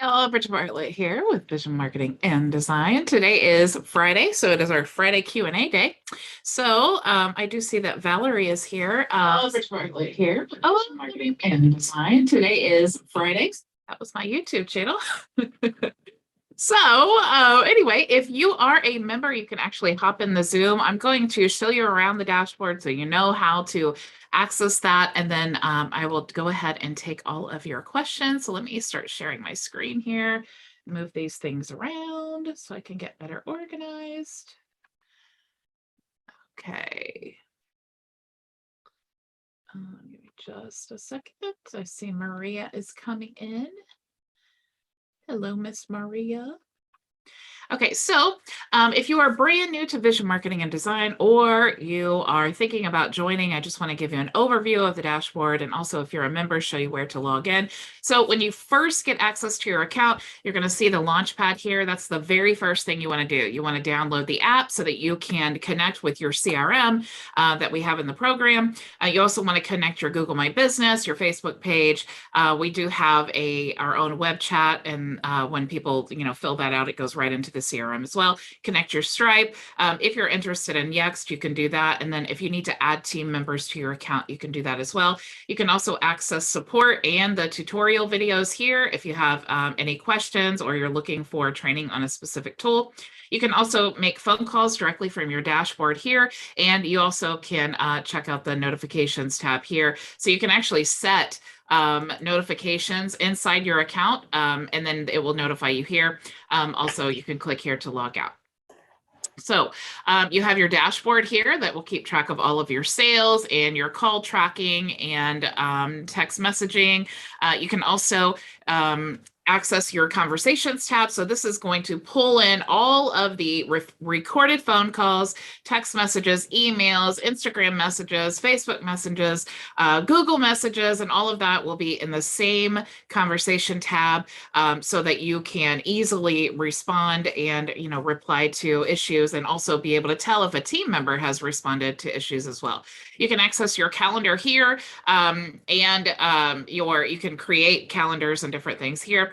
Hello, Bridget Bartlett here with Vision Marketing and Design. Today is Friday, so it is our Friday Q&A day. So I do see that Valerie is here. Hello, Bridget Bartlett here with Vision Marketing and Design. Today is Friday. That was my YouTube channel. So anyway, if you are a member, you can actually hop in the Zoom. I'm going to show you around the dashboard so you know how to access that. And then I will go ahead and take all of your questions. So let me start sharing my screen here, move these things around so I can get better organized. Okay. Give me just a second. I see Maria is coming in. Hello, Miss Maria. Okay, so if you are brand new to vision marketing and design, or you are thinking about joining, I just want to give you an overview of the dashboard. And also, if you're a member, show you where to log in. So when you first get access to your account, you're going to see the Launchpad here. That's the very first thing you want to do. You want to download the app so that you can connect with your CRM that we have in the program. You also want to connect your Google My Business, your Facebook page. We do have our own web chat, and when people fill that out, it goes right into the CRM as well. Connect your Stripe. If you're interested in Yext, you can do that. And then if you need to add team members to your account, you can do that as well. You can also access support and the tutorial videos here if you have any questions or you're looking for training on a specific tool. You can also make phone calls directly from your dashboard here, and you also can check out the notifications tab here. So you can actually set notifications inside your account, and then it will notify you here. Also, you can click here to log out. So you have your dashboard here that will keep track of all of your sales and your call tracking and text messaging. You can also access your conversations tab. So this is going to pull in all of the recorded phone calls, text messages, emails, Instagram messages, Facebook messages, Google messages, and all of that will be in the same conversation tab so that you can easily respond and reply to issues, and also be able to tell if a team member has responded to issues as well. You can access your calendar here, and you can create calendars and different things here.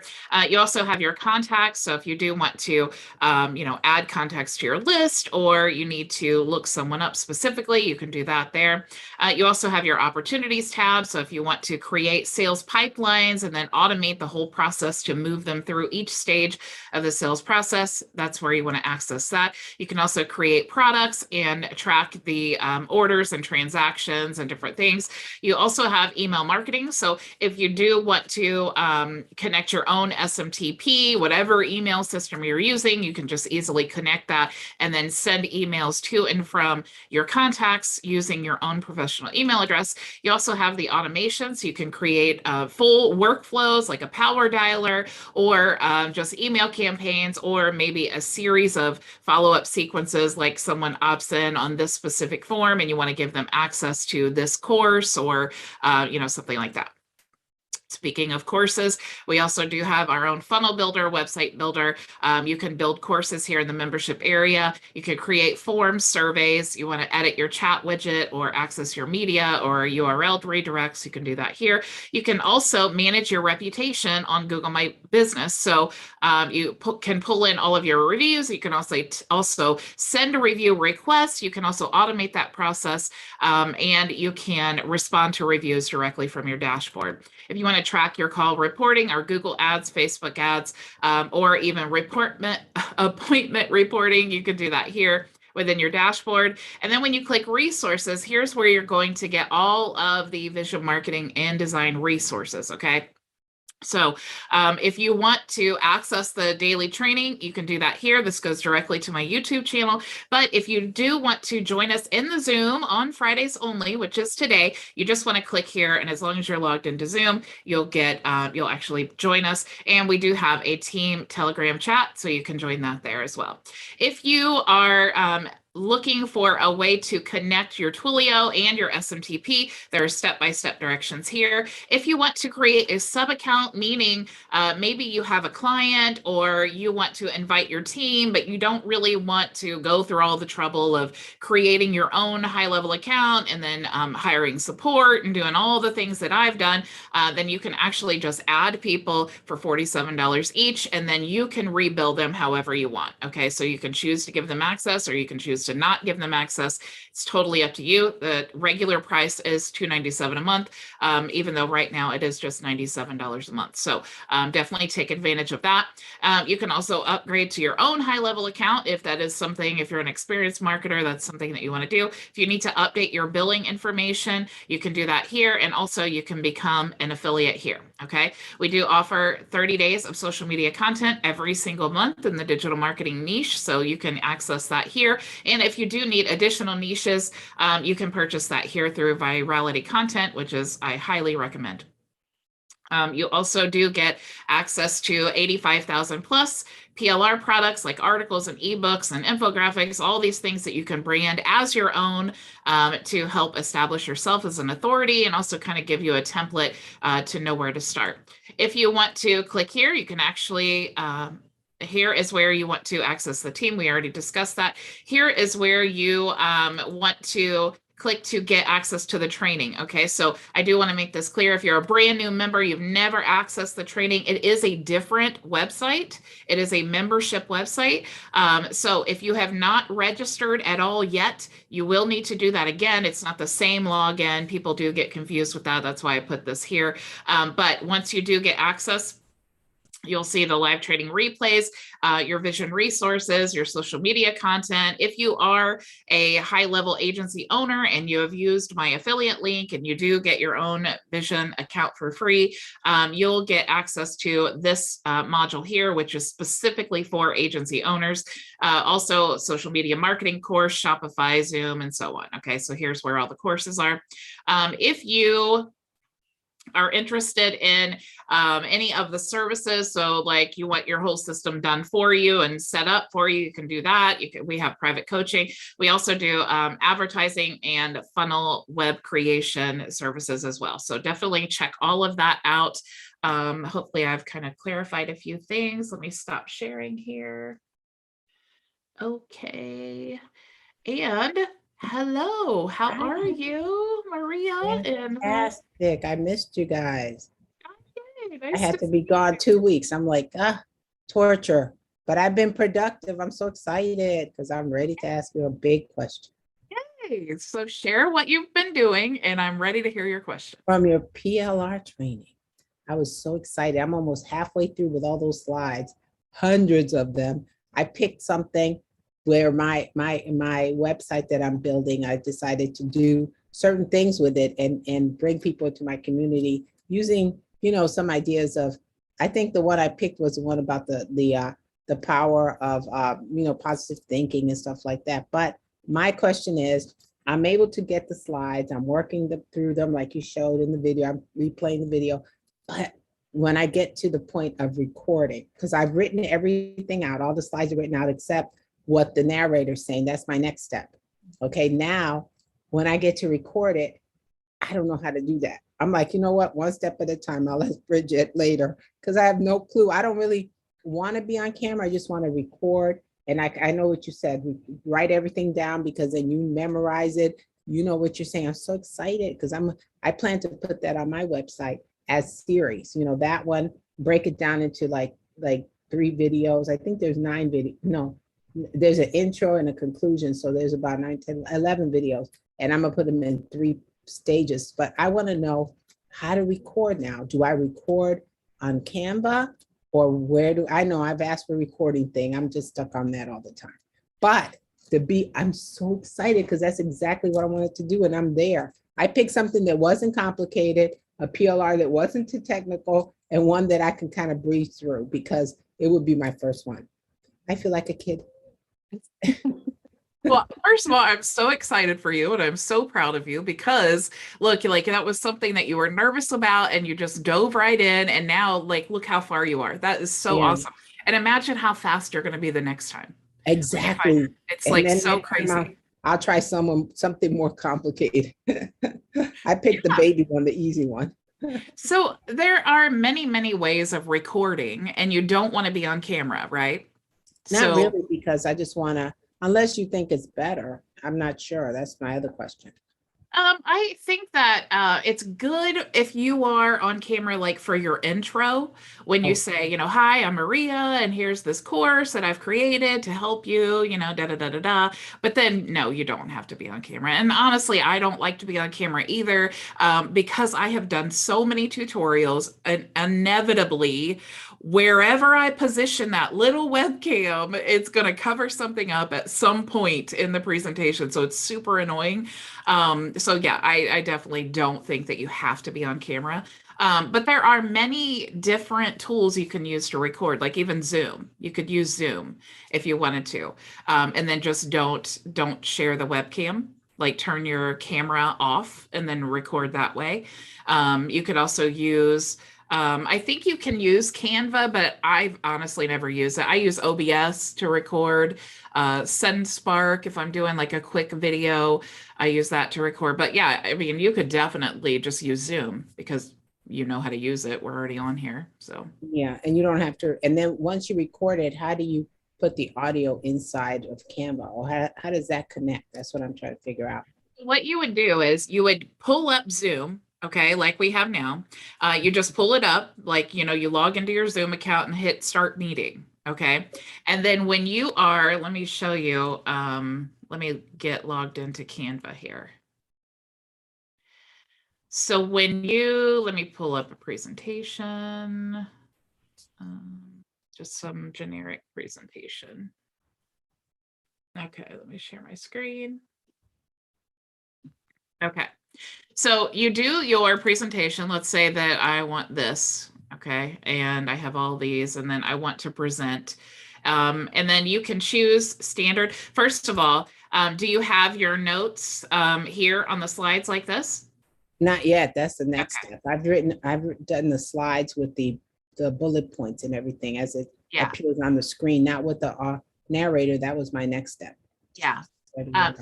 You also have your contacts. So if you do want to, add contacts to your list, or you need to look someone up specifically, you can do that there. You also have your opportunities tab. So if you want to create sales pipelines and then automate the whole process to move them through each stage of the sales process, that's where you want to access that. You can also create products and track the orders and transactions and different things. You also have email marketing. So if you do want to connect your own SMTP, whatever email system you're using, you can just easily connect that and then send emails to and from your contacts using your own professional email address. You also have the automation, so you can create full workflows like a power dialer, or just email campaigns, or maybe a series of follow-up sequences, like someone opts in on this specific form and you want to give them access to this course, or something like that. Speaking of courses, we also do have our own funnel builder, website builder. You can build courses here in the membership area. You can create forms, surveys. You want to edit your chat widget or access your media or URL redirects. You can do that here. You can also manage your reputation on Google My Business. So you can pull in all of your reviews. You can also send a review request. You can also automate that process, and you can respond to reviews directly from your dashboard. If you want to track your call reporting or Google ads, Facebook ads, or even appointment reporting, you can do that here within your dashboard. And then when you click resources, here's where you're going to get all of the visual marketing and design resources, okay? So if you want to access the daily training, you can do that here. This goes directly to my YouTube channel. But if you do want to join us in the Zoom on Fridays only, which is today, you just want to click here. And as long as you're logged into Zoom, you'll actually join us. And we do have a team Telegram chat, so you can join that there as well. If you are looking for a way to connect your Twilio and your SMTP, there are step-by-step directions here. If you want to create a sub-account, meaning maybe you have a client or you want to invite your team, but you don't really want to go through all the trouble of creating your own HighLevel account and then hiring support and doing all the things that I've done, then you can actually just add people for $47 each, and then you can rebuild them however you want. Okay, so you can choose to give them access or you can choose to not give them access. It's totally up to you. The regular price is $297 a month, even though right now it is just $97 a month. So definitely take advantage of that. You can also upgrade to your own HighLevel account if that is something, if you're an experienced marketer, that's something that you want to do. If you need to update your billing information, you can do that here. And also you can become an affiliate here. Okay. We do offer 30 days of social media content every single month in the digital marketing niche. So you can access that here. And if you do need additional niches, you can purchase that here through Virality Content, which is I highly recommend. You also do get access to 85,000 plus PLR products like articles and ebooks and infographics, all these things that you can brand as your own to help establish yourself as an authority and also kind of give you a template to know where to start. If you want to click here, you can actually here is where you want to access the team. We already discussed that. Here is where you want to click to get access to the training. Okay, so I do want to make this clear. If you're a brand new member, you've never accessed the training, it is a different website. It is a membership website. So if you have not registered at all yet, you will need to do that again. It's not the same login. People do get confused with that. That's why I put this here. But once you do get access, you'll see the live training replays, your vision resources, your social media content. If you are a HighLevel agency owner and you have used my affiliate link and you do get your own vision account for free, you'll get access to this module here, which is specifically for agency owners. Also social media marketing course, Shopify, Zoom, and so on. Okay, so here's where all the courses are. If you are interested in any of the services, so like you want your whole system done for you and set up for you, you can do that. We have private coaching. We also do advertising and funnel web creation services as well. So definitely check all of that out. Hopefully I've kind of clarified a few things. Let me stop sharing here. Okay. And hello, how are you, Maria? Fantastic. I missed you guys. Yay, I nice had to see be gone 2 weeks. I'm like, torture. But I've been productive. I'm so excited because I'm ready to ask you a big question. Yay. So share what you've been doing, and I'm ready to hear your question. From your PLR training, I was so excited. I'm almost halfway through with all those slides, hundreds of them. I picked something where my website that I'm building, I decided to do certain things with it and bring people to my community using, some ideas of, I think the one I picked was the one about the power of, positive thinking and stuff like that. But my question is, I'm able to get the slides. I'm working through them like you showed in the video. I'm replaying the video. But when I get to the point of recording, because I've written everything out, all the slides are written out except what the narrator's saying, that's my next step. Okay, now when I get to record it, I don't know how to do that. I'm like, you know what, one step at a time. I'll ask Bridget later because I have no clue. I don't really want to be on camera. I just want to record. And I know what you said, write everything down because then you memorize it. You know what you're saying. I'm so excited because I plan to put that on my website as series. That one, break it down into like 3 videos. I think there's 9 videos. No, there's an intro and a conclusion. So there's about 9, 10, 11 videos. And I'm going to put them in 3 stages. But I want to know how to record now. Do I record on Canva? Or where do I know I've asked for a recording thing. I'm just stuck on that all the time. But I'm so excited because that's exactly what I wanted to do. And I'm there. I picked something that wasn't complicated, a PLR that wasn't too technical, and one that I can kind of breeze through because it would be my first one. I feel like a kid. Well, first of all, I'm so excited for you and I'm so proud of you because look, like that was something that you were nervous about and you just dove right in. And now like, look how far you are. That is so awesome. And imagine how fast you're going to be the next time. Exactly. It's And like then so next time crazy. I'll try something more complicated. I picked the Yeah. baby one, the easy one. So there are many, many ways of recording, and you don't want to be on camera, right? Not So really, because I just want to, unless you think it's better. I'm not sure. That's my other question. I think that it's good if you are on camera, like for your intro, when you Oh, say, hi, I'm Maria, and here's this course that I've created to help you, da da da da da. But then, no, you don't have to be on camera. And honestly, I don't like to be on camera either, because I have done so many tutorials, and inevitably, wherever I position that little webcam, it's going to cover something up at some point in the presentation. So it's super annoying. So yeah, I definitely don't think that you have to be on camera. But there are many different tools you can use to record, like even Zoom. You could use Zoom if you wanted to. And then just don't share the webcam. Like turn your camera off and then record that way. You could also use I think you can use Canva, but I've honestly never used it. I use OBS to record, SendSpark if I'm doing like a quick video. I use that to record. But yeah, I mean, you could definitely just use Zoom because you know how to use it. We're already on here. So yeah. And you don't have to. And then once you record it, how do you put the audio inside of Canva? Or how does that connect? That's what I'm trying to figure out. what you would do is you would pull up Zoom, okay, like we have now. You just pull it up, like, you log into your Zoom account and hit start meeting, okay? And then when you are, let me show you, let me get logged into Canva here. So let me pull up a presentation, just some generic presentation. Okay, let me share my screen. Okay, so you do your presentation. Let's say that I want this, okay, and I have all these, and then I want to present. And then you can choose standard. First of all, do you have your notes here on the slides like this? Not yet. That's the next Okay, step. I've done the slides with the bullet points and everything as it yeah, appears on the screen, not with the narrator. That was my next step. yeah.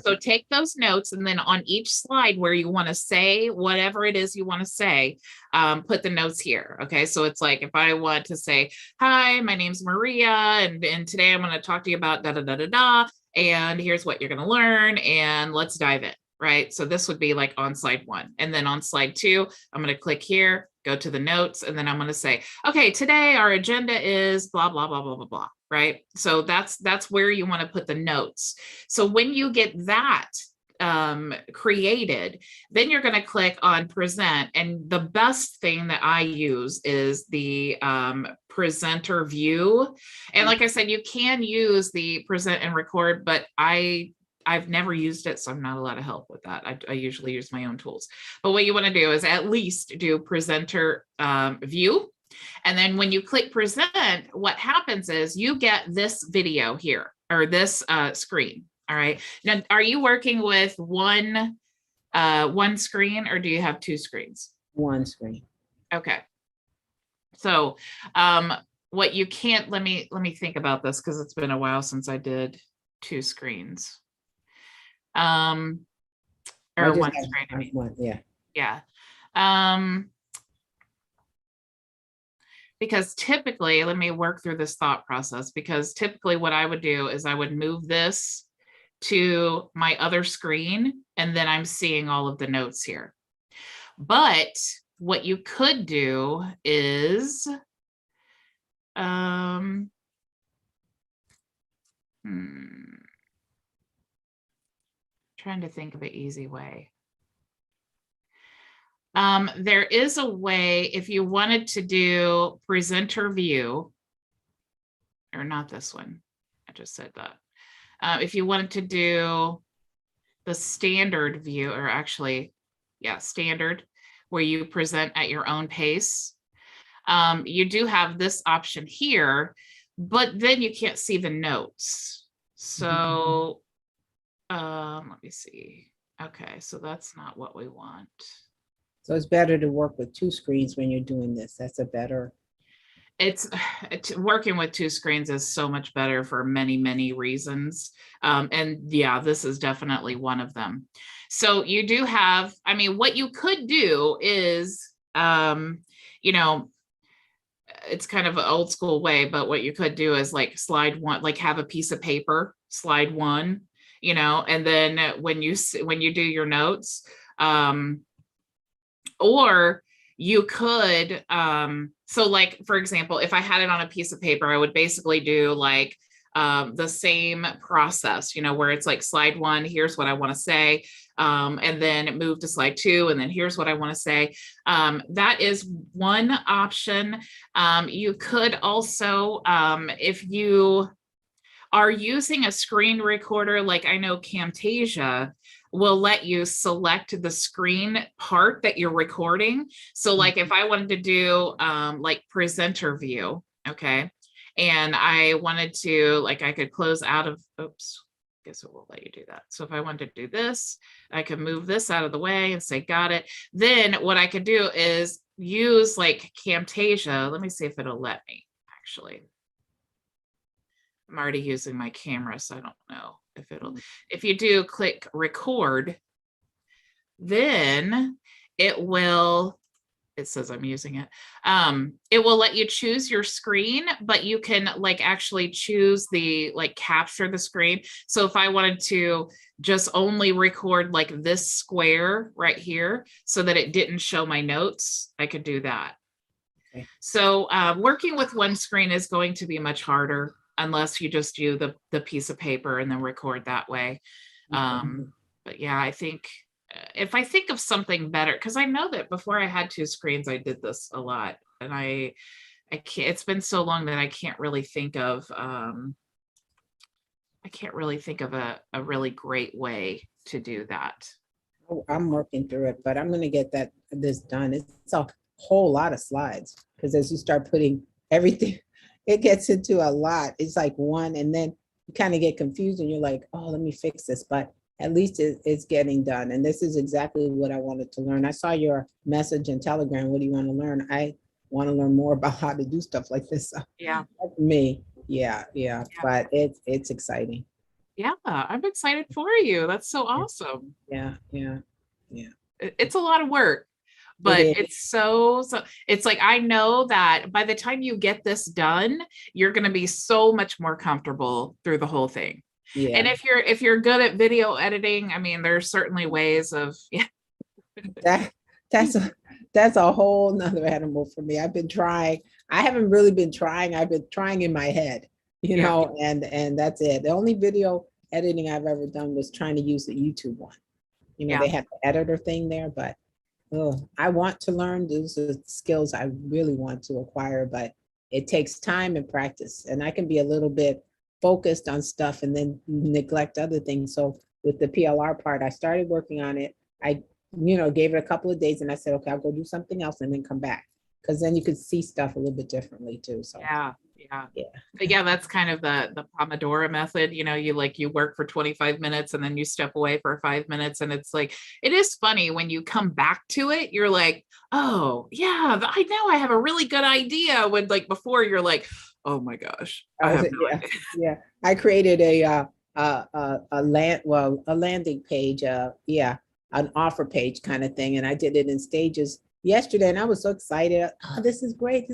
So take those notes, and then on each slide where you want to say whatever it is you want to say, put the notes here. Okay, so it's like if I want to say, "Hi, my name's Maria, and today I'm going to talk to you about da da da da da, and here's what you're going to learn, and let's dive in." Right. So this would be like on slide 1, and then on slide 2, I'm going to click here, go to the notes, and then I'm going to say, "Okay, today our agenda is blah blah blah blah blah blah." Right. So that's where you want to put the notes. So when you get that created, then you're going to click on present. And the best thing that I use is the presenter view. And like I said, you can use the present and record, but I've never used it, so I'm not a lot of help with that. I usually use my own tools. But what you want to do is at least do presenter view. And then when you click present, what happens is you get this video here, or this screen. All right. Now, are you working with one screen, or do you have 2 screens? One screen. Okay. So what you can't, let me think about this, because it's been a while since I did 2 screens. I Or just 1 screen, I have mean. one. Yeah. Yeah. Because typically, let me work through this thought process, because typically what I would do is I would move this to my other screen, and then I'm seeing all of the notes here. But what you could do is, trying to think of an easy way. There is a way, if you wanted to do presenter view, or not this one, I just said that. If you wanted to do the standard view, or actually, yeah, standard, where you present at your own pace, you do have this option here, but then you can't see the notes. So let me see. Okay, so that's not what we want. So it's better to work with 2 screens when you're doing this. That's a better. it's working with two screens is so much better for many, many reasons. And yeah, this is definitely one of them. So you do have, I mean, what you could do is, you know, it's kind of an old school way, but what you could do is like slide one, like have a piece of paper, slide one, you know, and then when you do your notes, or you could, so like, for example, if I had it on a piece of paper, I would basically do like the same process, you know, where it's like slide one, here's what I want to say, and then move to slide two, and then here's what I want to say. That is one option. You could also, if you are using a screen recorder, like I know Camtasia will let you select the screen part that you're recording. So like if I wanted to do like presenter view, okay, and I wanted to, like, I could close out of, oops, guess it will let you do that. So if I wanted to do this, I could move this out of the way and say, got it. Then what I could do is use like Camtasia. Let me see if it'll let me, actually. I'm already using my camera, so I don't know if it'll, if you do click record, then it will, it says I'm using it. It will let you choose your screen, but you can like actually choose the, like capture the screen. So if I wanted to just only record like this square right here so that it didn't show my notes, I could do that. Okay. So working with one screen is going to be much harder unless you just do the piece of paper and then record that way. But yeah, I think if I think of something better, because I know that before I had two screens, I did this a lot, and I can't, it's been so long that I can't really think of, a really great way to do that. Oh, I'm working through it, but I'm going to get this done. It's a whole lot of slides, because as you start putting everything, it gets into a lot. It's like one, and then you kind of get confused and you're like, oh, let me fix this. But at least it's getting done. And this is exactly what I wanted to learn. I saw your message in Telegram. What do you want to learn? I want to learn more about how to do stuff like this. So yeah. That's me. Yeah. But it's exciting. Yeah, I'm excited for you. That's so awesome. Yeah. It's a lot of work, but it's so it's like, I know that by the time you get this done, you're going to be so much more comfortable through the whole thing. Yeah. And if you're good at video editing, I mean, there's certainly ways of, yeah. That's a whole nother animal for me. I've been trying. I haven't really been trying. I've been trying in my head, you know, and that's it. The only video editing I've ever done was trying to use the YouTube one. You know, they have the editor thing there, but I want to learn. Those are skills I really want to acquire, but it takes time and practice. And I can be a little bit focused on stuff and then neglect other things. So with the PLR part, I started working on it. I, gave it a couple of days and I said, okay, I'll go do something else and then come back. Because then you could see stuff a little bit differently too. So yeah. But yeah, that's kind of the Pomodoro method. You work for 25 minutes and then you step away for 5 minutes. And it's like, it is funny when you come back to it, you're like, oh yeah, I have a really good idea. When like before you're like, oh my gosh, I have no idea. Yeah. I created a landing page, an offer page kind of thing. And I did it in stages yesterday and I was so excited. Oh, this is great.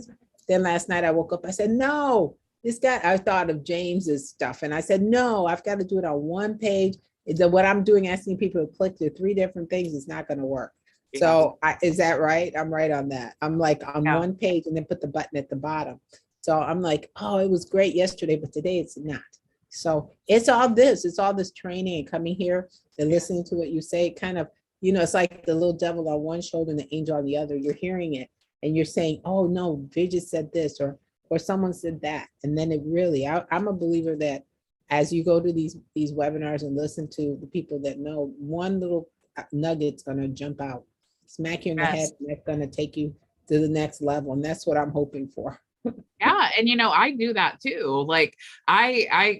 Then last night I woke up, I said, no, I thought of James's stuff. And I said, no, I've got to do it on one page. What I'm doing, asking people to click to 3 different things is not going to work. Yeah. So is that right? I'm right on that. I'm like on one page and then put the button at the bottom. So I'm like, oh, it was great yesterday, but today it's not. So it's all this training and coming here and listening to what you say, kind of, it's like the little devil on one shoulder and the angel on the other. You're hearing it. And you're saying, oh no, Bridget said this or someone said that. And then it really, I'm a believer that as you go to these webinars and listen to the people that know, one little nugget's gonna jump out, smack you in the head, and that's gonna take you to the next level. And that's what I'm hoping for. Yeah, and I do that too. Like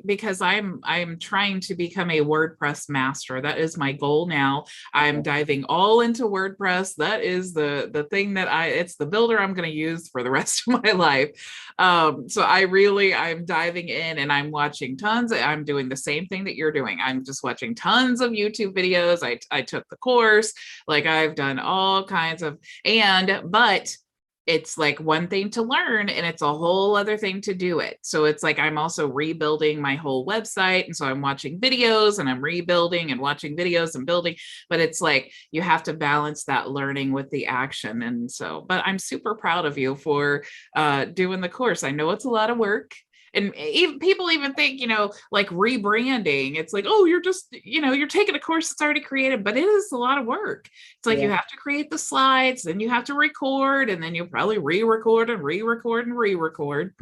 because I'm trying to become a WordPress master. That is my goal now. I'm diving all into WordPress. That is the thing that it's the builder I'm going to use for the rest of my life. So I'm diving in and I'm watching tons. I'm doing the same thing that you're doing. I'm just watching tons of YouTube videos. I took the course, like I've done all kinds of, but it's like one thing to learn and it's a whole other thing to do it. So it's like I'm also rebuilding my whole website. And so I'm watching videos and I'm rebuilding and watching videos and building. But it's like you have to balance that learning with the action. And so, but I'm super proud of you for doing the course. I know it's a lot of work. And even people even think, like rebranding, it's like, oh, you're just, you're taking a course that's already created, but it is a lot of work. It's like you have to create the slides, then you have to record, and then you'll probably re-record and re-record and re-record.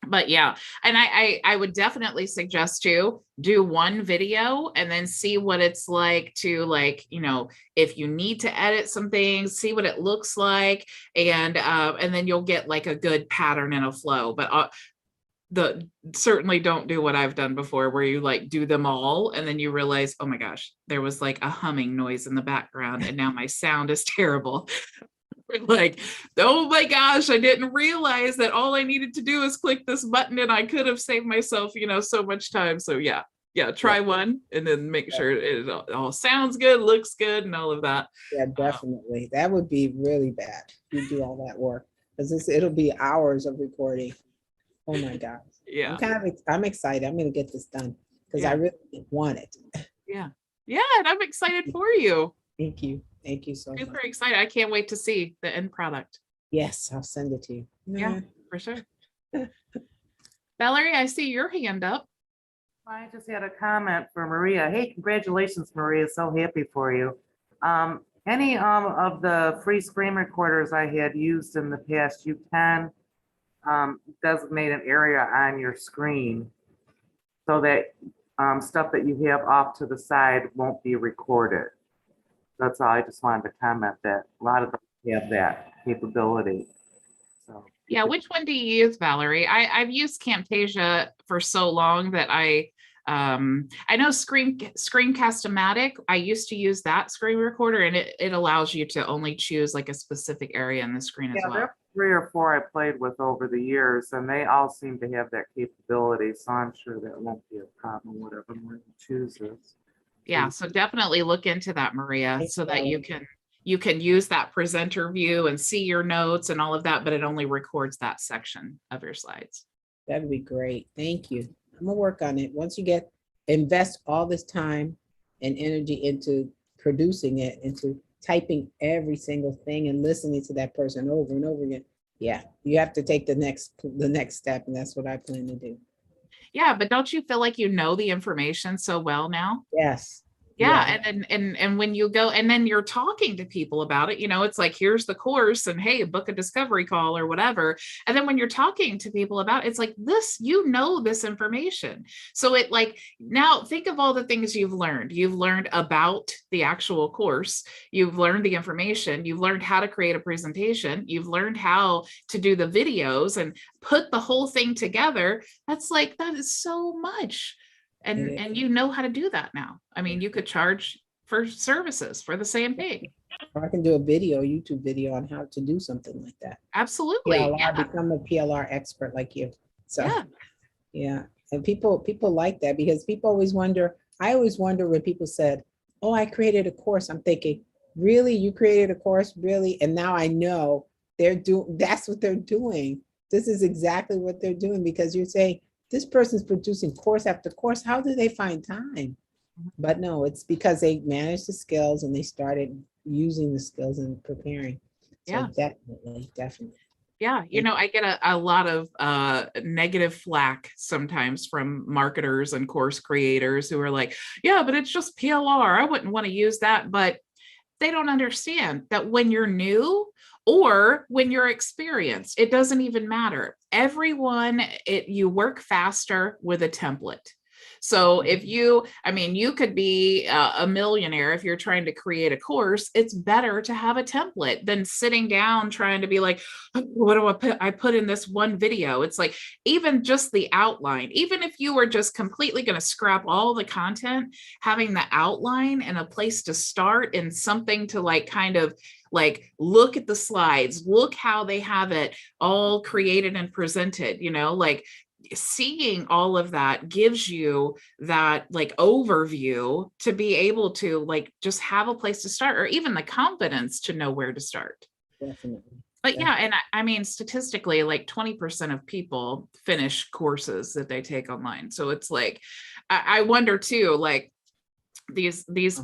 But yeah, and I would definitely suggest you do one video and then see what it's like to if you need to edit some things, see what it looks like, and then you'll get like a good pattern and a flow. But certainly don't do what I've done before, where you like do them all and then you realize, oh my gosh, there was like a humming noise in the background and now my sound is terrible. Like, oh my gosh, I didn't realize that all I needed to do is click this button and I could have saved myself, so much time. So yeah, try one and then make sure it all sounds good, looks good, and all of that. Yeah, definitely. That would be really bad. You do all that work because it'll be hours of recording. Oh my gosh. Yeah. I'm excited. I'm going to get this done because I really want it. Yeah. Yeah. And I'm excited for you. Thank you. Thank you so much. Super excited. I can't wait to see the end product. Yes, I'll send it to you. Yeah, for sure. Valerie, I see your hand up. I just had a comment for Maria. Hey, congratulations, Maria. So happy for you. Any of the free screen recorders I had used in the past, you can designate an area on your screen so that stuff that you have off to the side won't be recorded. That's all. I just wanted to comment that a lot of them have that capability. So yeah, which one do you use, Valerie? I've used Camtasia for so long that I know Screencast-O-Matic. I used to use that screen recorder, and it allows you to only choose like a specific area in the screen as well. There are 3 or 4 I played with over the years, and they all seem to have that capability. So I'm sure that won't be a problem, whatever one chooses. Yeah, so definitely look into that, Maria, so that you can use that presenter view and see your notes and all of that, but it only records that section of your slides. That'd be great. Thank you. I'm gonna work on it. Once you invest all this time and energy into producing it, into typing every single thing and listening to that person over and over again. Yeah, you have to take the next step, and that's what I plan to do. Yeah, but don't you feel like you know the information so well now? Yes. Yeah. And when you go and then you're talking to people about it, it's like, here's the course and hey, book a discovery call or whatever. And then when you're talking to people about it, it's like this, this information. So it like, now think of all the things you've learned. You've learned about the actual course. You've learned the information. You've learned how to create a presentation. You've learned how to do the videos and put the whole thing together. That is so much. And you know how to do that now. I mean, you could charge for services for the same thing. Or I can do a YouTube video on how to do something like that. Absolutely. PLR, become a PLR expert like you. So yeah. And people like that because people always wonder. I always wonder when people said, oh, I created a course. I'm thinking, really? You created a course? Really? And now I know that's what they're doing. This is exactly what they're doing because you're saying, this person's producing course after course. How do they find time? But no, it's because they managed the skills and they started using the skills and preparing. So definitely. Yeah. I get a lot of negative flack sometimes from marketers and course creators who are like, yeah, but it's just PLR. I wouldn't want to use that. But they don't understand that when you're new or when you're experienced, it doesn't even matter. You work faster with a template. So if you, I mean, you could be a millionaire if you're trying to create a course. It's better to have a template than sitting down trying to be like, what do I put? I put in this one video. It's like, even just the outline, even if you were just completely going to scrap all the content, having the outline and a place to start and something to like kind of like look at the slides, look how they have it all created and presented, you know, like seeing all of that gives you that like overview to be able to like just have a place to start, or even the confidence to know where to start. Definitely. But yeah, and I mean, statistically, like 20% of people finish courses that they take online. So it's like, I wonder too, like, these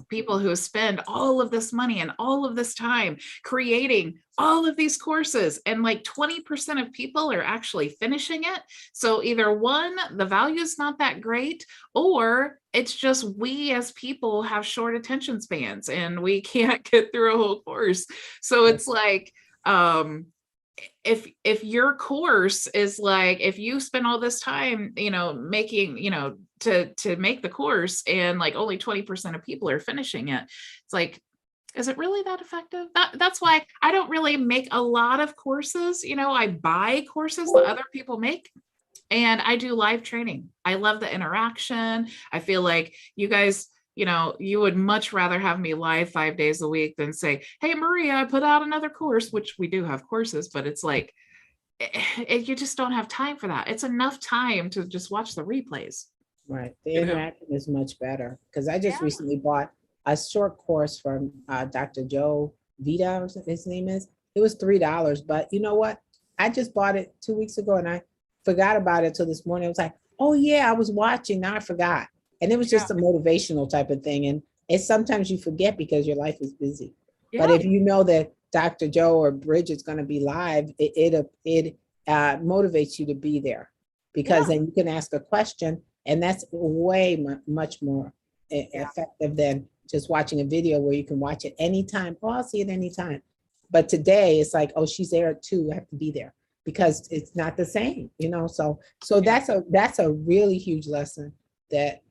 people who spend all of this money and all of this time creating all of these courses, and like 20% of people are actually finishing it. So either one, the value is not that great, or it's just we as people have short attention spans and we can't get through a whole course. So it's like, if your course is like, if you spend all this time, you know, making, you know, to make the course, and like only 20% of people are finishing it, it's like, is it really that effective? That's why I don't really make a lot of courses. You know, I buy courses that other people make, and I do live training. I love the interaction. I feel like you guys, you know, you would much rather have me live 5 days a week than say, hey, Maria, I put out another course, which we do have courses, but it's like, you just don't have time for that. It's enough time to just watch the replays. Right. The You know? interaction is much better, because I just Yeah. recently bought a short course from Dr. Joe Vita, or his name is. It was $3, but you know what? I just bought it 2 weeks ago and I forgot about it till this morning. I was like, oh yeah, I was watching. Now I forgot. And it was just a motivational type of thing. And it's sometimes you forget because your life is busy. But Yeah. if you know that Dr. Joe or Bridget's going to be live, it motivates you to be there, because then you can ask a question, and that's way much more effective than just watching a video where you can watch it anytime. Oh, I'll see it anytime. But today it's like, oh, she's there at 2, I have to be there, because it's not the same, you know? So that's a really huge lesson that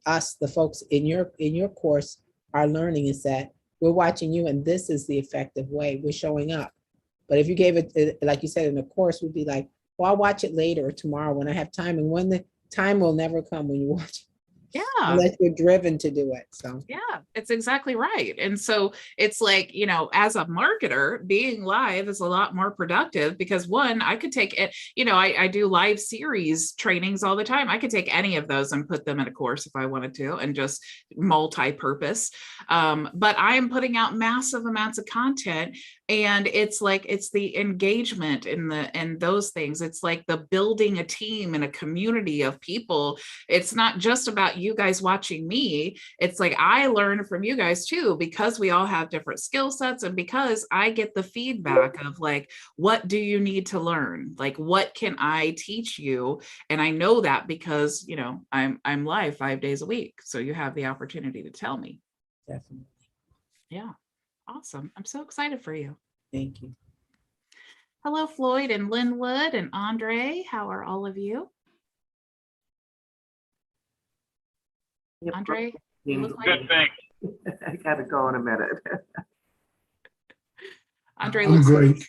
us, the folks in your course, are learning, is that we're watching you, and this is the effective way we're showing up. But if you gave it, like you said, in the course, would be like, well, I'll watch it later or tomorrow when I have time. And when the time will never come when you watch, Yeah. unless you're driven to do it. So Yeah, it's exactly right. And so it's like, you know, as a marketer, being live is a lot more productive, because one, I could take it, you know, I do live series trainings all the time. I could take any of those and put them in a course if I wanted to, and just multi-purpose. But I am putting out massive amounts of content, and it's like, it's the engagement in those things. It's like the building a team and a community of people. It's not just about you guys watching me. It's like, I learn from you guys too, because we all have different skill sets, and because I get the feedback of like, what do you need to learn? Like, what can I teach you? And I know that because, you know, I'm live 5 days a week. So you have the opportunity to tell me. definitely. Yeah. Awesome. I'm so excited for you. Thank you. Hello, Floyd and Linwood and Andre. How are all of you? Yep. Andre, you look like, Good, thanks. I gotta go in a minute. Andre I'm looks great.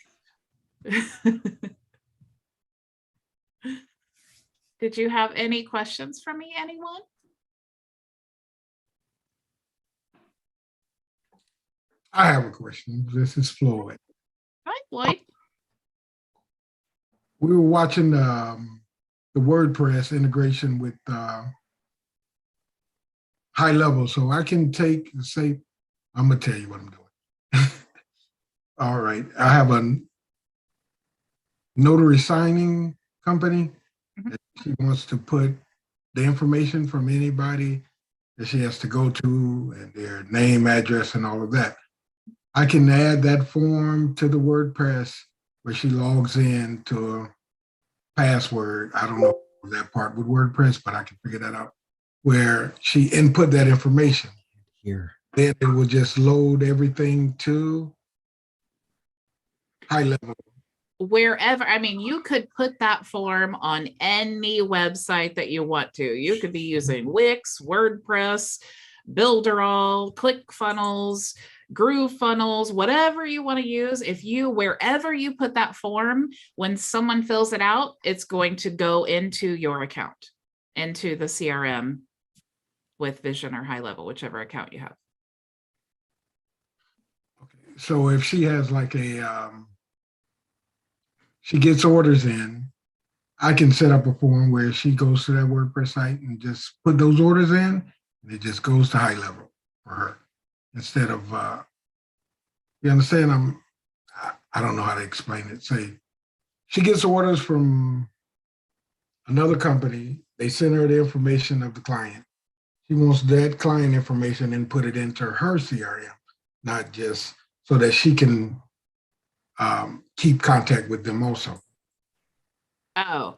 Did you have any questions for me, anyone? I have a question. This is Floyd. Hi, Floyd. We were watching the WordPress integration with HighLevel, so I can take, say, I'm gonna tell you what I'm doing. All right, I have a notary signing company. Mhm. She wants to put the information from anybody that she has to go to, and their name, address, and all of that. I can add that form to the WordPress where she logs in to a password. I don't know that part with WordPress, but I can figure that out, where she input that information. Here. Then it will just load everything to HighLevel, wherever, I mean, you could put that form on any website that you want to. You could be using Wix, WordPress, Builderall, ClickFunnels, GrooveFunnels, whatever you want to use. If you, wherever you put that form, when someone fills it out, it's going to go into your account, into the CRM with Vision or HighLevel, whichever account you have. So if she has like she gets orders in, I can set up a form where she goes to that WordPress site and just put those orders in, and it just goes to HighLevel for her instead of, you understand? I don't know how to explain it. Say she gets orders from another company. They send her the information of the client. She wants that client information and put it into her CRM, not just so that she can keep contact with them also. Oh,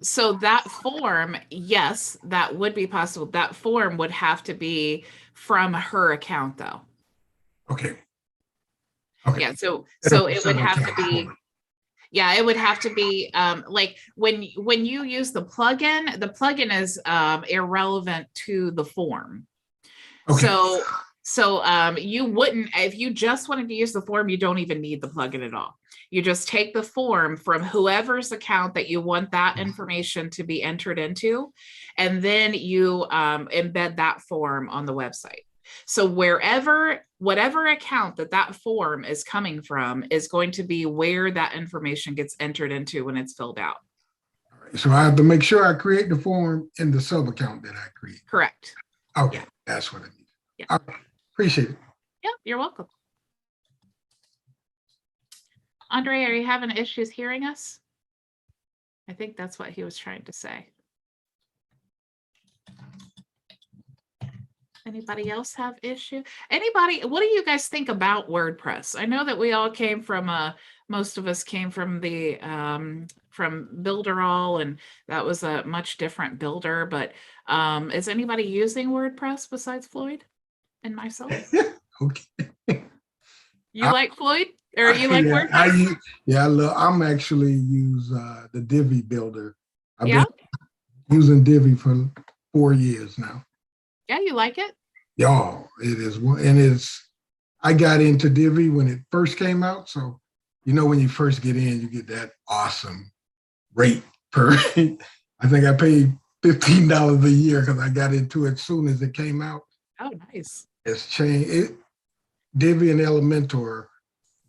so that form, yes, that would be possible. That form would have to be from her account though. Okay. Okay. Yeah, so it would have to be, yeah, it would have to be like when you use the plugin is irrelevant to the form. Okay. So you wouldn't, if you just wanted to use the form, you don't even need the plugin at all. You just take the form from whoever's account that you want that information to be entered into, and then you embed that form on the website. So whatever account that form is coming from is going to be where that information gets entered into when it's filled out. So I have to make sure I create the form in the sub account that I create. Correct. Okay, Yeah. That's what I need. Yeah. Okay. Appreciate it. Yeah, you're welcome. Andre, are you having issues hearing us? I think that's what he was trying to say. Anybody else have issue? Anybody, what do you guys think about WordPress? I know that we all came from most of us came from the from Builderall, and that was a much different builder, but is anybody using WordPress besides Floyd and myself? Okay. You like Floyd? Or you like WordPress? I'm actually use the Divi builder. I've Yeah. been using Divi for 4 years now. Yeah, you like it? Y'all, it is one, and I got into Divi when it first came out. So, when you first get in, you get that awesome rate per, I think I paid $15 a year because I got into it as soon as it came out. Oh, nice. It's changed. Divi and Elementor,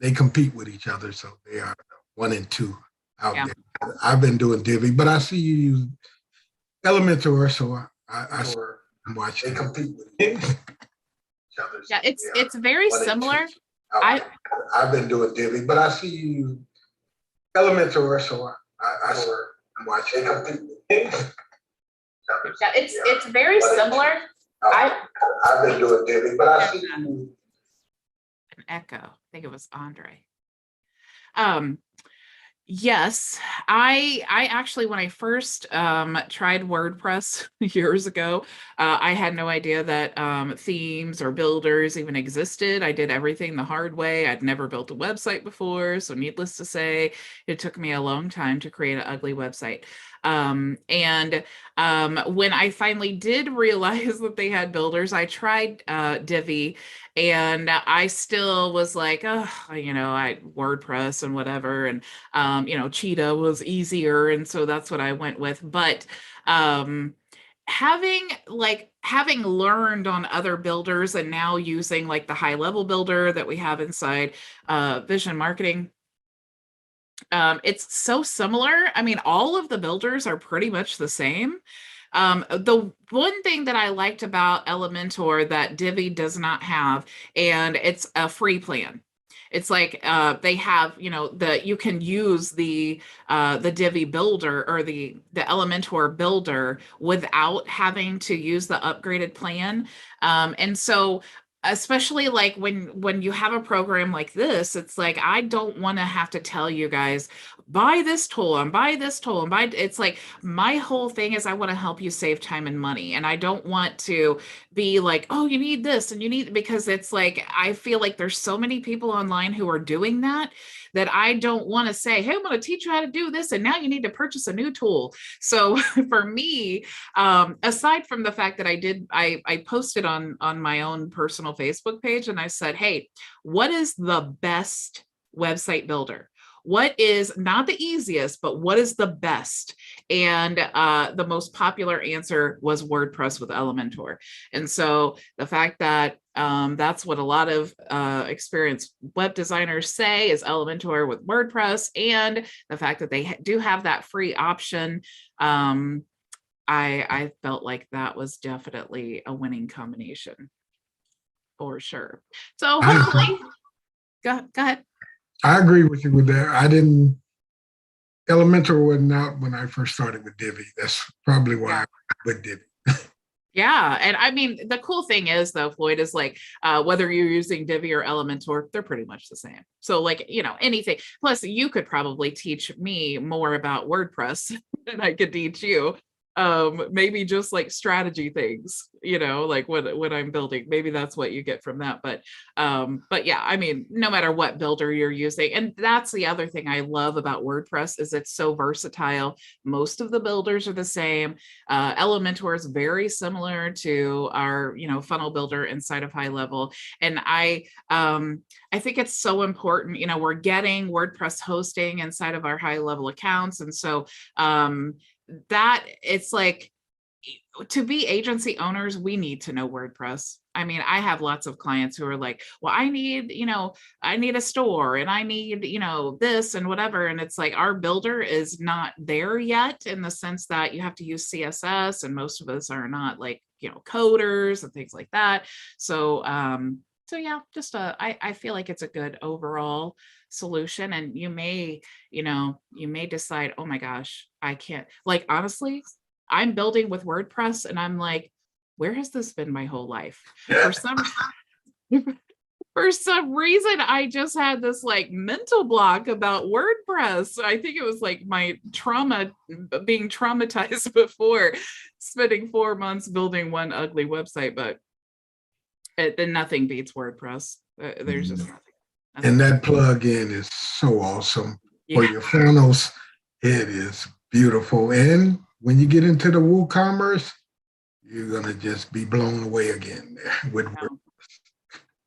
they compete with each other. So they are 1 and 2 out there. I've been doing Divi, but I see you use Elementor. So I'm watching. They compete with each other. Yeah, it's very similar. I've been doing Divi, but I see you use Elementor. So I'm watching. They compete with each other. Yeah, it's very similar. I've been doing Divi, but I see you. An echo. I think it was Andre. Yes, I actually, when I first tried WordPress years ago, I had no idea that themes or builders even existed. I did everything the hard way. I'd never built a website before, so needless to say, it took me a long time to create an ugly website. When I finally did realize that they had builders, I tried Divi, and I still was like, oh, I WordPress and whatever, and Cheetah was easier, and so that's what I went with. But having learned on other builders and now using like the HighLevel builder that we have inside Vision Marketing, it's so similar. I mean, all of the builders are pretty much the same. The one thing that I liked about Elementor that Divi does not have, and it's a free plan. It's like they have, you can use the Divi builder or the Elementor builder without having to use the upgraded plan. And so especially like when you have a program like this, it's like, I don't want to have to tell you guys, buy this tool and buy this tool and buy, it's like, my whole thing is I want to help you save time and money. And I don't want to be like, oh, you need this and you need, because it's like, I feel like there's so many people online who are doing that I don't want to say, hey, I'm going to teach you how to do this, and now you need to purchase a new tool. So for me, aside from the fact that I posted on my own personal Facebook page, and I said, hey, what is the best website builder? What is not the easiest, but what is the best? And the most popular answer was WordPress with Elementor. And so the fact that that's what a lot of experienced web designers say is Elementor with WordPress, and the fact that they do have that free option, I felt like that was definitely a winning combination for sure. So hopefully, go ahead. I agree with you with that. Elementor wasn't out when I first started with Divi. That's probably why I went with Divi. Yeah. And I mean, the cool thing is though, Floyd, is like, whether you're using Divi or Elementor, they're pretty much the same. So like, you know, anything, plus you could probably teach me more about WordPress than I could teach you. Maybe just like strategy things, you know, like what I'm building, maybe that's what you get from that. But yeah, I mean, no matter what builder you're using, and that's the other thing I love about WordPress is it's so versatile. Most of the builders are the same. Elementor is very similar to our, you know, funnel builder inside of HighLevel. And I think it's so important, you know, we're getting WordPress hosting inside of our HighLevel accounts. And so that it's like, to be agency owners, we need to know WordPress. I mean, I have lots of clients who are like, well, I need a store and I need, you know, this and whatever. And it's like, our builder is not there yet, in the sense that you have to use CSS, and most of us are not like, you know, coders and things like that. So, so yeah, just I feel like it's a good overall solution. And you may decide, oh my gosh, I can't, like, honestly, I'm building with WordPress and I'm like, where has this been my whole life? For some reason, I just had this like mental block about WordPress. I think it was like my trauma, being traumatized before, spending 4 months building one ugly website, but then nothing beats WordPress. There's just nothing. And that plugin is so awesome for Yeah. your funnels. It is beautiful. And when you get into the WooCommerce, you're going to just be blown away again with WordPress.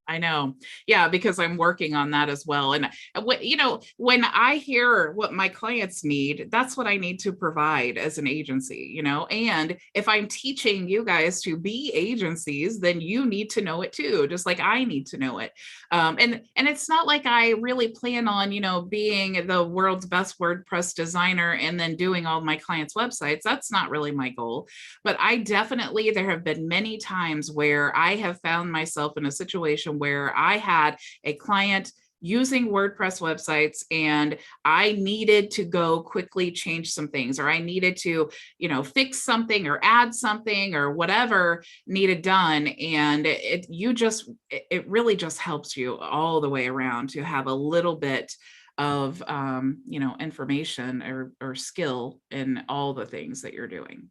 I know. Yeah, because I'm working on that as well. And what, you know, when I hear what my clients need, that's what I need to provide as an agency, you know. And if I'm teaching you guys to be agencies, then you need to know it too, just like I need to know it. And it's not like I really plan on, you know, being the world's best WordPress designer and then doing all my clients' websites. That's not really my goal. But I definitely, there have been many times where I have found myself in a situation where I had a client using WordPress websites and I needed to go quickly change some things, or I needed to, you know, fix something or add something or whatever needed done. And it really just helps you all the way around to have a little bit of, you know, information or skill in all the things that you're doing.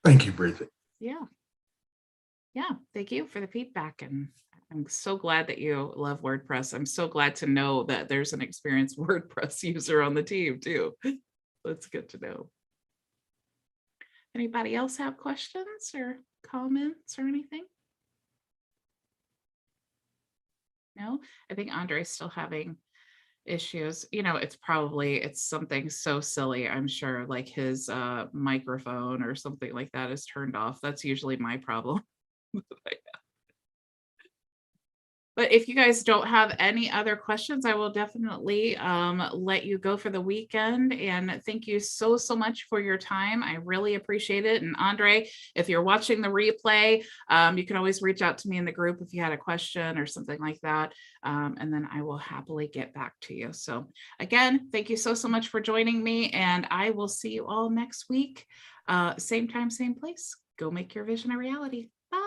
Thank you, Bridget. Yeah. Yeah, thank you for the feedback. And I'm so glad that you love WordPress. I'm so glad to know that there's an experienced WordPress user on the team too. That's good to know. Anybody else have questions or comments or anything? No, I think Andre's still having issues. You know, it's something so silly. I'm sure like his microphone or something like that is turned off. That's usually my problem. But if you guys don't have any other questions, I will definitely let you go for the weekend. And thank you so much for your time. I really appreciate it. And Andre, if you're watching the replay, you can always reach out to me in the group if you had a question or something like that. And then I will happily get back to you. So again, thank you so much for joining me. And I will see you all next week. Same time, same place. Go make your vision a reality.